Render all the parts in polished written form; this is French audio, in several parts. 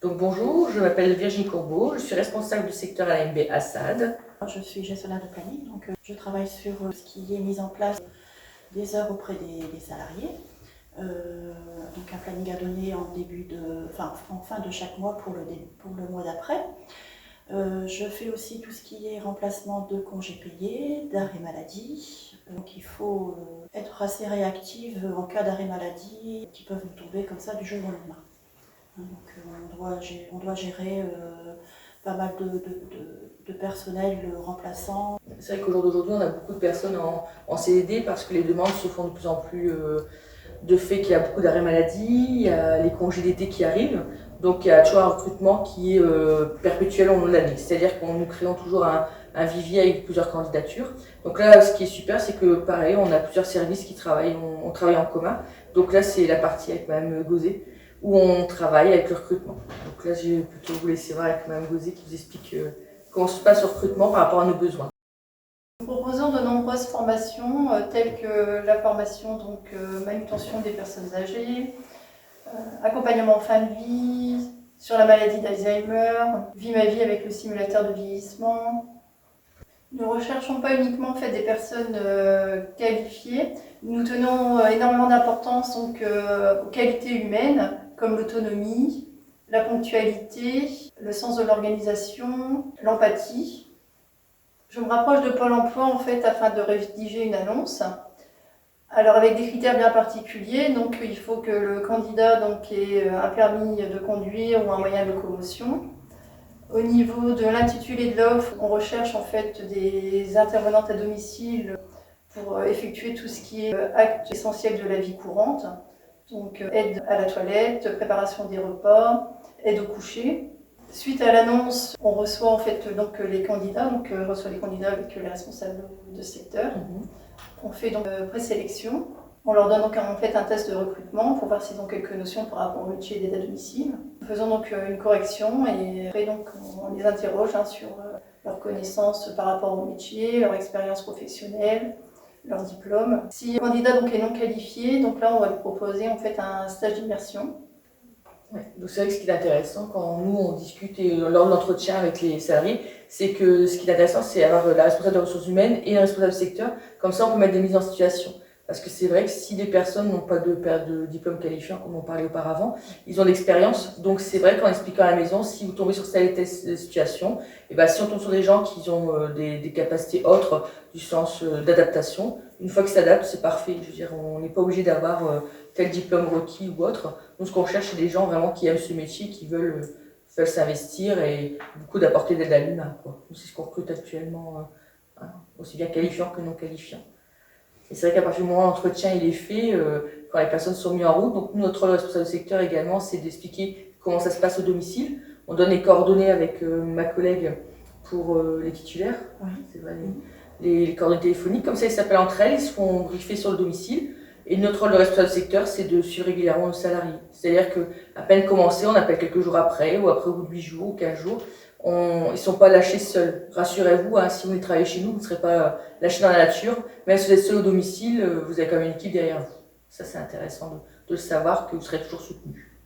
Donc bonjour, je m'appelle Virginie Courbeau, je suis responsable du secteur AMB Assad. Je suis gestionnaire de planning, donc je travaille sur ce qui est mise en place des heures auprès des salariés. Donc un planning à donner en fin de chaque mois pour le mois d'après. Je fais aussi tout ce qui est remplacement de congés payés, d'arrêt maladie. Donc il faut être assez réactive en cas d'arrêt maladie qui peuvent nous tomber comme ça du jour au lendemain. Donc on doit gérer pas mal de personnel remplaçant. C'est vrai qu'au jour d'aujourd'hui, on a beaucoup de personnes en CDD parce que les demandes se font de plus en plus de fait qu'il y a beaucoup d'arrêts maladie, il y a les congés d'été qui arrivent, donc il y a toujours un recrutement qui est perpétuel au long de l'année. C'est-à-dire qu'on nous créons toujours un vivier avec plusieurs candidatures. Donc là, ce qui est super, c'est que pareil, on a plusieurs services qui travaillent, on travaille en commun. Donc là, c'est la partie avec Mme Gauzet, où on travaille avec le recrutement. Donc là, je vais plutôt vous laisser voir avec Mme Gauzet qui vous explique comment se passe le recrutement par rapport à nos besoins. Nous proposons de nombreuses formations telles que la formation manutention des personnes âgées, accompagnement en fin de vie, sur la maladie d'Alzheimer, Vie ma vie avec le simulateur de vieillissement. Nous ne recherchons pas uniquement des personnes qualifiées. Nous tenons énormément d'importance aux qualités humaines comme l'autonomie, la ponctualité, le sens de l'organisation, l'empathie. Je me rapproche de Pôle emploi afin de rédiger une annonce. Alors avec des critères bien particuliers, donc il faut que le candidat ait un permis de conduire ou un moyen de locomotion. Au niveau de l'intitulé de l'offre, on recherche des intervenantes à domicile pour effectuer tout ce qui est actes essentiels de la vie courante. Donc aide à la toilette, préparation des repas, aide au coucher. Suite à l'annonce, on reçoit les candidats, reçoit les candidats avec les responsables de secteur. On fait présélection. On leur donne un test de recrutement pour voir s'ils ont quelques notions par rapport au métier d'aide à domicile. Nous faisons une correction et après on les interroge sur leurs connaissances par rapport au métier, leur expérience professionnelle, leur diplôme. Si le candidat est non qualifié, là on va lui proposer un stage d'immersion. Ouais. Donc c'est vrai que ce qui est intéressant quand nous on discute et lors de l'entretien avec les salariés, c'est que ce qui est intéressant c'est avoir la responsable des ressources humaines et le responsable du secteur, comme ça on peut mettre des mises en situation. Parce que c'est vrai que si des personnes n'ont pas de diplôme qualifiant, comme on parlait auparavant, ils ont de l'expérience. Donc c'est vrai qu'en expliquant à la maison, si vous tombez sur telle et telle situation, et ben si on tombe sur des gens qui ont des capacités autres du sens d'adaptation, une fois qu'ils s'adaptent, c'est parfait. Je veux dire, on n'est pas obligé d'avoir tel diplôme requis ou autre. Nous, ce qu'on cherche, c'est des gens vraiment qui aiment ce métier, qui veulent s'investir et beaucoup d'apporter d'aide à l'humain. C'est ce qu'on recrute actuellement, aussi bien qualifiant que non qualifiant. Et c'est vrai qu'à partir du moment où l'entretien il est fait, quand les personnes sont mises en route, donc nous, notre rôle de responsable de secteur également, c'est d'expliquer comment ça se passe au domicile. On donne les coordonnées avec ma collègue pour les titulaires, c'est vrai, les coordonnées téléphoniques, comme ça ils s'appellent entre elles, ils se font briefer sur le domicile. Et notre rôle de responsable de secteur, c'est de suivre régulièrement nos salariés. C'est-à-dire qu'à peine commencé, on appelle quelques jours après, ou après au bout de 8 jours ou 15 jours. Ils ne sont pas lâchés seuls. Rassurez-vous, si vous voulez travailler chez nous, vous ne serez pas lâchés dans la nature. Même si vous êtes seul au domicile, vous avez quand même une équipe derrière vous. Ça, c'est intéressant de le savoir, que vous serez toujours soutenu.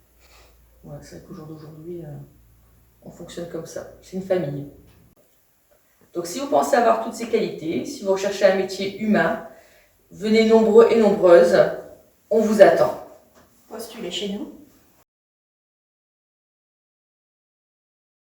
Voilà, c'est vrai qu'au jour d'aujourd'hui, on fonctionne comme ça. C'est une famille. Donc si vous pensez avoir toutes ces qualités, si vous recherchez un métier humain, venez nombreux et nombreuses, on vous attend. Postulez chez nous.